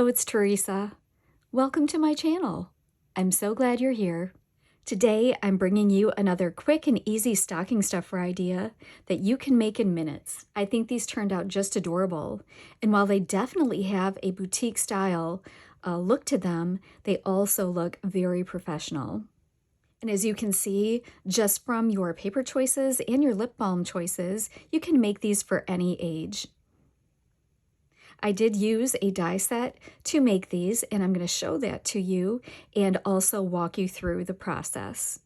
Hello, it's Theresa. Welcome to my channel. I'm so glad you're here. Today, I'm bringing you another quick and easy stocking stuffer idea that you can make in minutes. I think these turned out just adorable, and while they definitely have a boutique style look to them, they also look very professional. And as you can see, just from your paper choices and your lip balm choices, you can make these for any age. I did use a die set to make these, and I'm going to show that to you and also walk you through the process.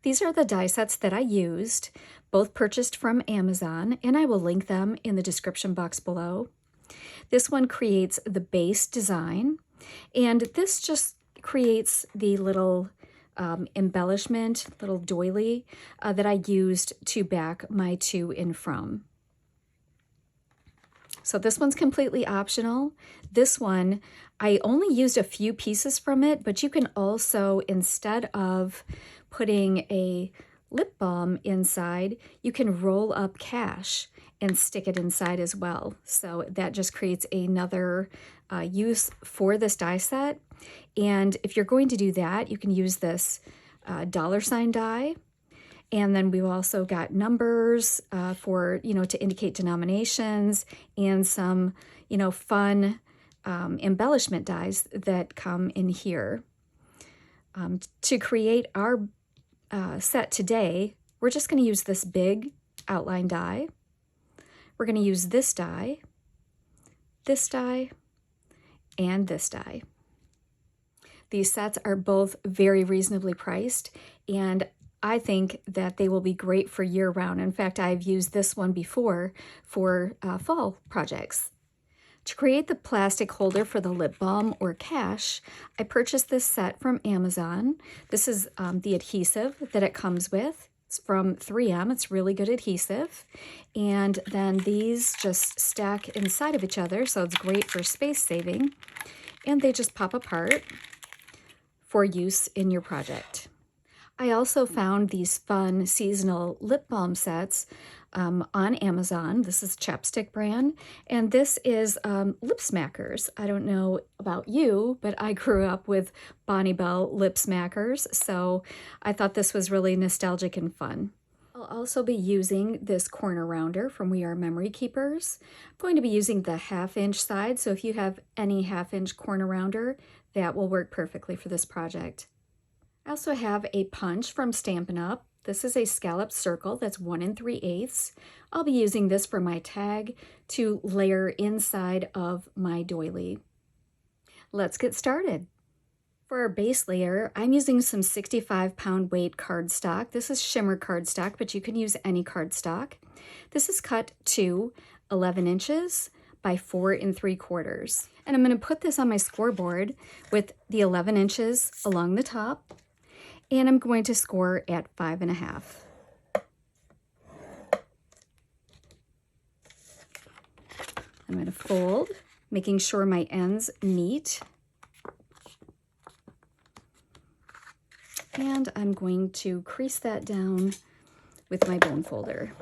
These are the die sets that I used, both purchased from Amazon, and I will link them in the description box below. This one creates the base design, and this just creates the little embellishment, little doily that I used to back my to and from. So this one's completely optional. This one, I only used a few pieces from it, but you can also, instead of putting a lip balm inside, you can roll up cash and stick it inside as well. So that just creates another use for this die set. And if you're going to do that, you can use this $sign die. And then we've also got numbers for, to indicate denominations, and some, fun embellishment dies that come in here. To create our set today, we're just going to use this big outline die. We're going to use this die, and this die. These sets are both very reasonably priced, and I think that they will be great for year-round. In fact, I've used this one before for fall projects. To create the plastic holder for the lip balm or cash, I purchased this set from Amazon. This is the adhesive that it comes with. It's from 3M. It's really good adhesive. And then these just stack inside of each other, so it's great for space saving. And they just pop apart for use in your project. I also found these fun seasonal lip balm sets on Amazon. This is Chapstick brand, and this is lip smackers. I don't know about you, but I grew up with Bonnie Bell lip smackers, so I thought this was really nostalgic and fun. I'll also be using this corner rounder from We Are Memory Keepers. I'm going to be using the 1/2-inch side, so if you have any 1/2-inch corner rounder, that will work perfectly for this project. I also have a punch from Stampin' Up. This is a scalloped circle that's 1 3/8. I'll be using this for my tag to layer inside of my doily. Let's get started. For our base layer, I'm using some 65-pound weight cardstock. This is shimmer cardstock, but you can use any cardstock. This is cut to 11 inches by 4 3/4. And I'm going to put this on my scoreboard with the 11 inches along the top. And I'm going to score at 5.5. I'm going to fold, making sure my ends meet. And I'm going to crease that down with my bone folder.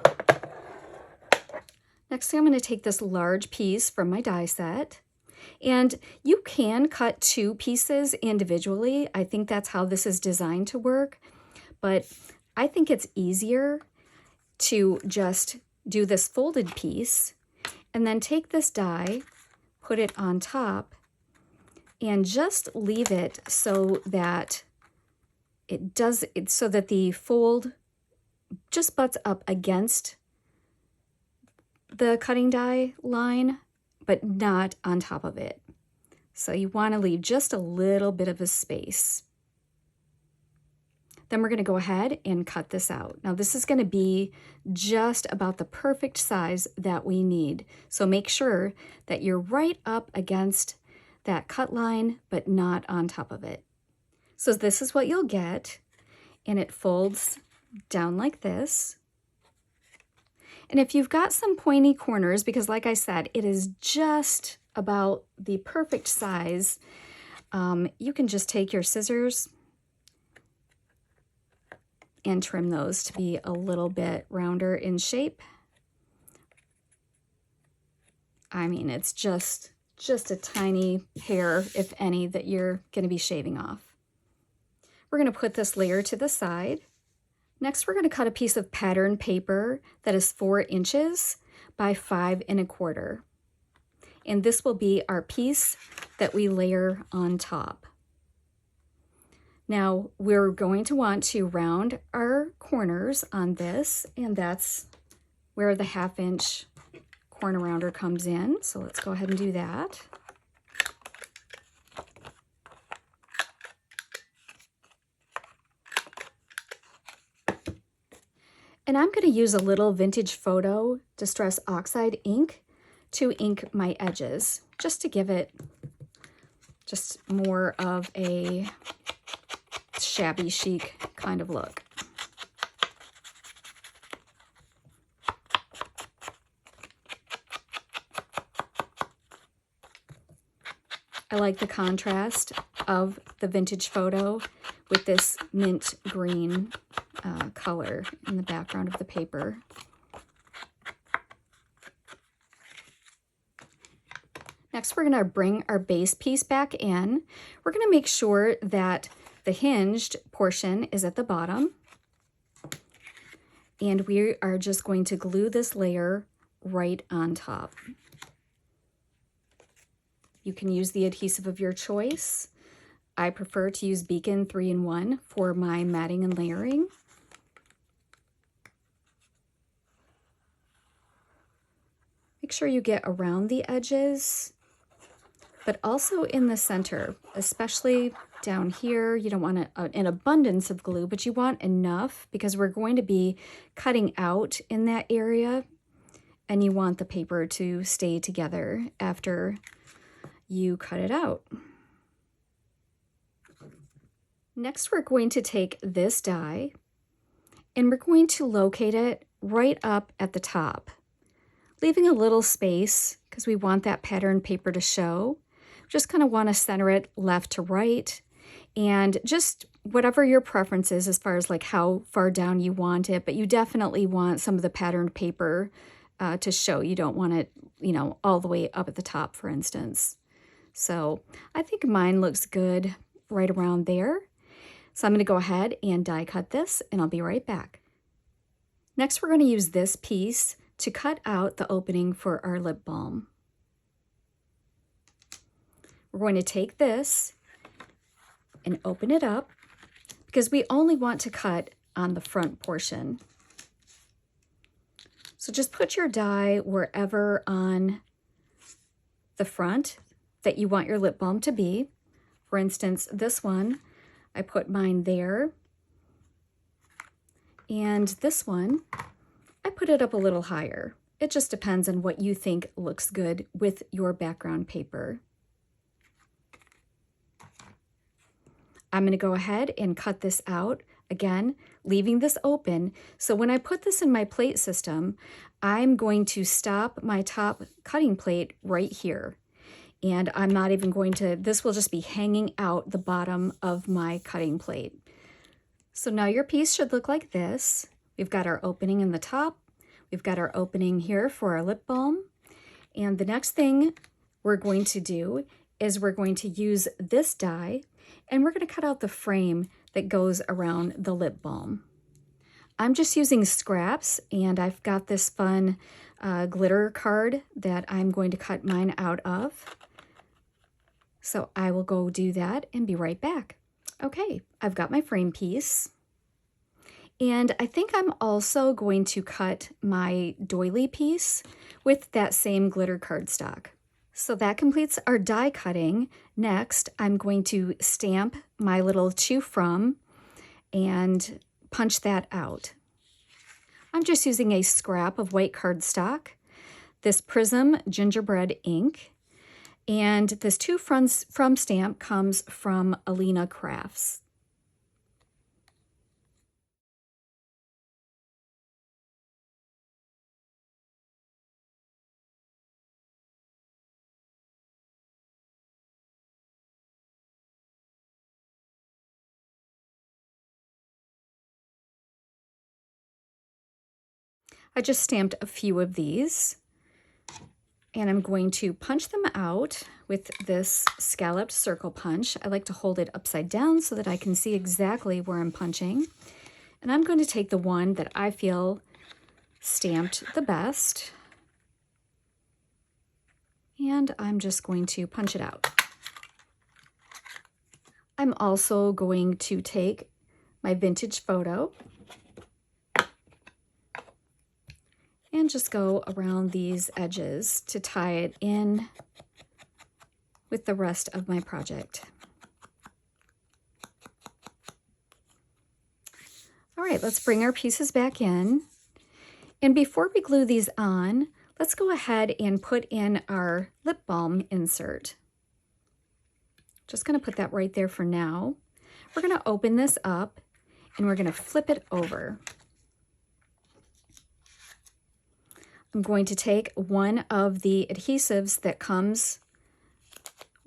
Next thing, I'm going to take this large piece from my die set. And you can cut 2 pieces individually. I think that's how this is designed to work. But I think it's easier to just do this folded piece and then take this die, put it on top, and just leave it so that so that the fold just butts up against the cutting die line, but not on top of it. So you want to leave just a little bit of a space. Then we're going to go ahead and cut this out. Now this is going to be just about the perfect size that we need. So make sure that you're right up against that cut line, but not on top of it. So this is what you'll get, and it folds down like this. And if you've got some pointy corners, because like I said, it is just about the perfect size, you can just take your scissors and trim those to be a little bit rounder in shape. I mean, it's just just a tiny hair, if any, that you're going to be shaving off. We're going to put this layer to the side. Next, we're going to cut a piece of pattern paper that is 4 inches by 5 1/4. And this will be our piece that we layer on top. Now, we're going to want to round our corners on this, and that's where the 1/2 inch corner rounder comes in. So let's go ahead and do that. And I'm going to use a little Vintage Photo Distress Oxide ink to ink my edges, just to give it just more of a shabby chic kind of look. I like the contrast of the Vintage Photo with this mint green color in the background of the paper. Next, we're going to bring our base piece back in. We're going to make sure that the hinged portion is at the bottom. And we are just going to glue this layer right on top. You can use the adhesive of your choice. I prefer to use Beacon 3-in-1 for my matting and layering. Make sure you get around the edges, but also in the center, especially down here. You don't want an abundance of glue, but you want enough because we're going to be cutting out in that area, and you want the paper to stay together after you cut it out. Next, we're going to take this die and we're going to locate it right up at the top, leaving a little space because we want that pattern paper to show. Just kind of want to center it left to right, and just whatever your preference is as far as like how far down you want it, but you definitely want some of the patterned paper to show. You don't want it, you know, all the way up at the top, for instance. So I think mine looks good right around there. So I'm going to go ahead and die cut this, and I'll be right back. Next, we're going to use this piece to cut out the opening for our lip balm. We're going to take this and open it up because we only want to cut on the front portion. So just put your die wherever on the front that you want your lip balm to be. For instance, this one, I put mine there. And this one, I put it up a little higher. It just depends on what you think looks good with your background paper. I'm going to go ahead and cut this out, again, leaving this open. So when I put this in my plate system, I'm going to stop my top cutting plate right here. And I'm not even going to, this will just be hanging out the bottom of my cutting plate. So now your piece should look like this. We've got our opening in the top. We've got our opening here for our lip balm. And the next thing we're going to do is we're going to use this die, and we're going to cut out the frame that goes around the lip balm. I'm just using scraps, and I've got this fun glitter card that I'm going to cut mine out of. So I will go do that and be right back. Okay, I've got my frame piece. And I think I'm also going to cut my doily piece with that same glitter cardstock. So that completes our die cutting. Next, I'm going to stamp my little to from and punch that out. I'm just using a scrap of white cardstock, this Prism gingerbread ink, and this to from stamp comes from Alina Crafts. I just stamped a few of these, And I'm going to punch them out with this scalloped circle punch. I like to hold it upside down so that I can see exactly where I'm punching. And I'm going to take the one that I feel stamped the best. And I'm just going to punch it out. I'm also going to take my vintage photo and just go around these edges to tie it in with the rest of my project. All right, let's bring our pieces back in. And before we glue these on, let's go ahead and put in our lip balm insert. Just going to put that right there for now. We're going to open this up and we're going to flip it over. I'm going to take one of the adhesives that comes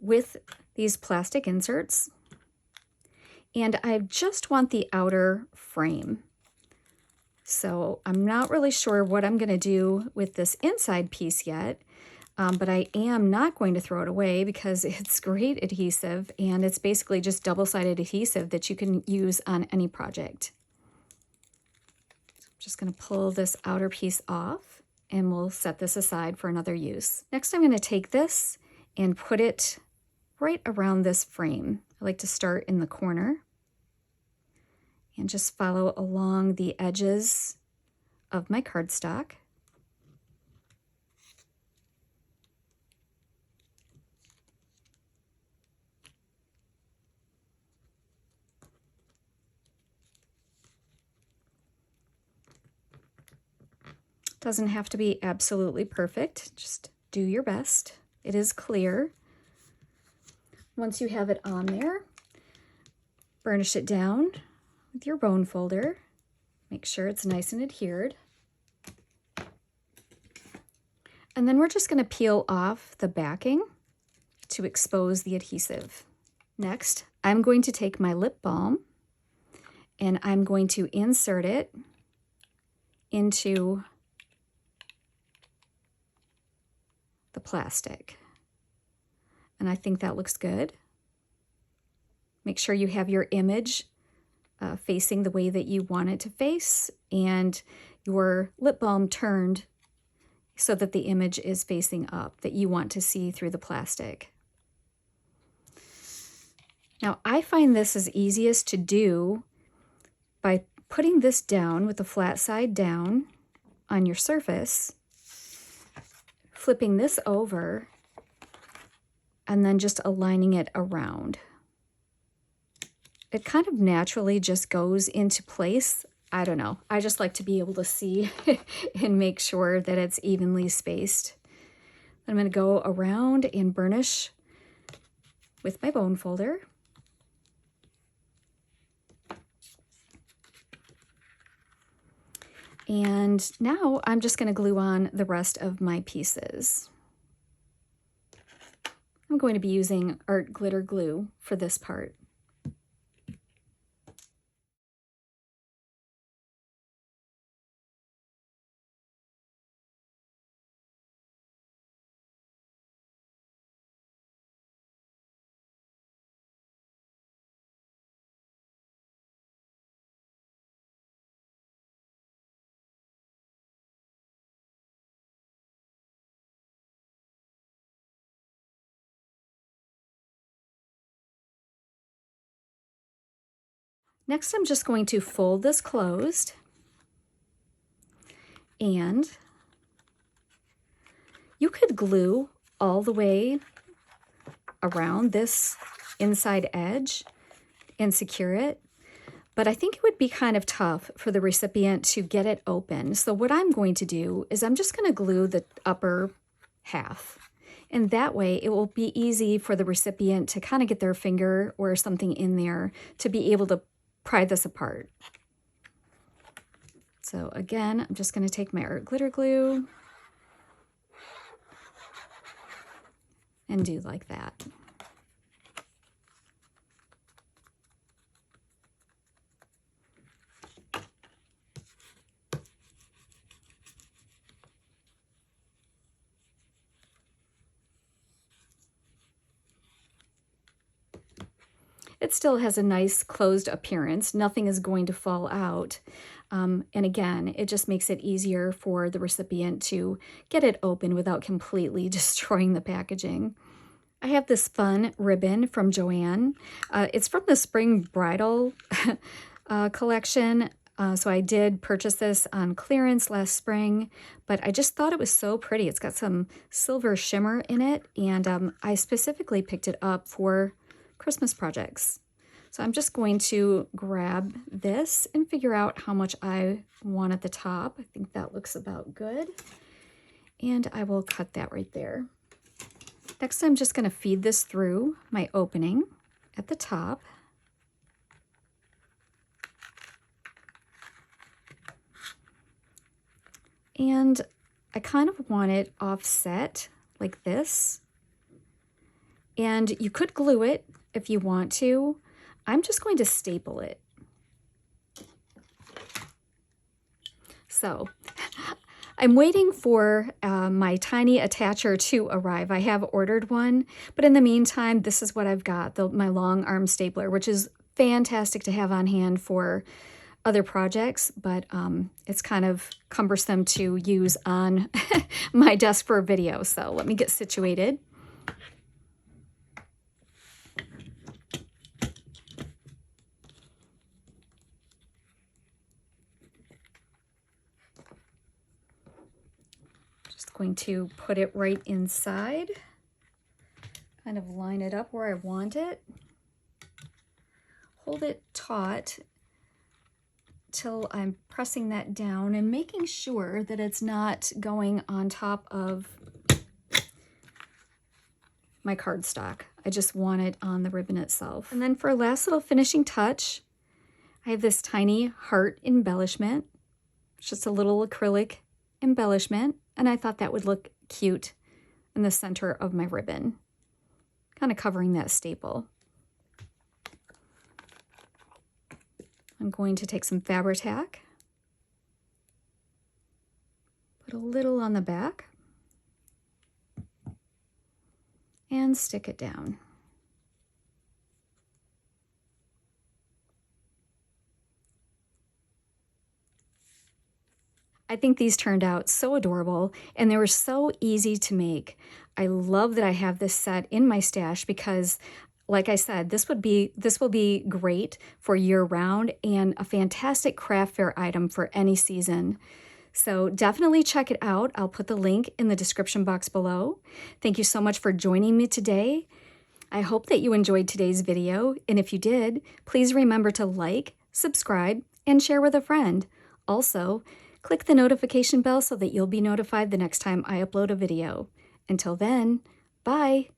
with these plastic inserts, and I just want the outer frame. So I'm not really sure what I'm going to do with this inside piece yet, but I am not going to throw it away because it's great adhesive, and it's basically just double-sided adhesive that you can use on any project. So I'm just going to pull this outer piece off, and we'll set this aside for another use. Next, I'm going to take this and put it right around this frame. I like to start in the corner and just follow along the edges of my cardstock. Doesn't have to be absolutely perfect, just do your best. It is clear. Once you have it on there, burnish it down with your bone folder. Make sure it's nice and adhered. And then we're just going to peel off the backing to expose the adhesive. Next, I'm going to take my lip balm and I'm going to insert it into the plastic. And I think that looks good. Make sure you have your image facing the way that you want it to face, and your lip balm turned so that the image is facing up, that you want to see through the plastic. Now, I find this is easiest to do by putting this down with the flat side down on your surface, flipping this over, and then just aligning it around. It kind of naturally just goes into place. I don't know. I just like to be able to see and make sure that it's evenly spaced. I'm going to go around and burnish with my bone folder. And now I'm just going to glue on the rest of my pieces. I'm going to be using art glitter glue for this part. Next, I'm just going to fold this closed, and you could glue all the way around this inside edge and secure it, but I think it would be kind of tough for the recipient to get it open. So what I'm going to do is I'm just going to glue the upper half, and that way it will be easy for the recipient to kind of get their finger or something in there to be able to pry this apart. So again, I'm just going to take my art glitter glue and do like that. it still has a nice closed appearance. Nothing is going to fall out. And again, it just makes it easier for the recipient to get it open without completely destroying the packaging. I have this fun ribbon from Joann. It's from the Spring Bridal collection. So I did purchase this on clearance last spring, but I just thought it was so pretty. It's got some silver shimmer in it, and I specifically picked it up for Christmas projects. So I'm just going to grab this and figure out how much I want at the top. I think that looks about good. And I will cut that right there. Next, I'm just going to feed this through my opening at the top. And I kind of want it offset like this. And you could glue it if you want to. I'm just going to staple it. So I'm waiting for my tiny attacher to arrive. I have ordered one, but in the meantime, this is what I've got, my long arm stapler, which is fantastic to have on hand for other projects, but it's kind of cumbersome to use on my desk for a video. So let me get situated. Just going to put it right inside, kind of line it up where I want it, hold it taut till I'm pressing that down and making sure that it's not going on top of my cardstock. I just want it on the ribbon itself. And then for a last little finishing touch, I have this tiny heart embellishment. It's just a little acrylic embellishment, and I thought that would look cute in the center of my ribbon, kind of covering that staple. I'm going to take some Fabri-Tac, put a little on the back, and stick it down. I think these turned out so adorable, and they were so easy to make. I love that I have this set in my stash because, like I said, this will be great for year-round and a fantastic craft fair item for any season. So definitely check it out. I'll put the link in the description box below. Thank you so much for joining me today. I hope that you enjoyed today's video, and if you did, please remember to like, subscribe, and share with a friend. Also, click the notification bell so that you'll be notified the next time I upload a video. Until then, bye!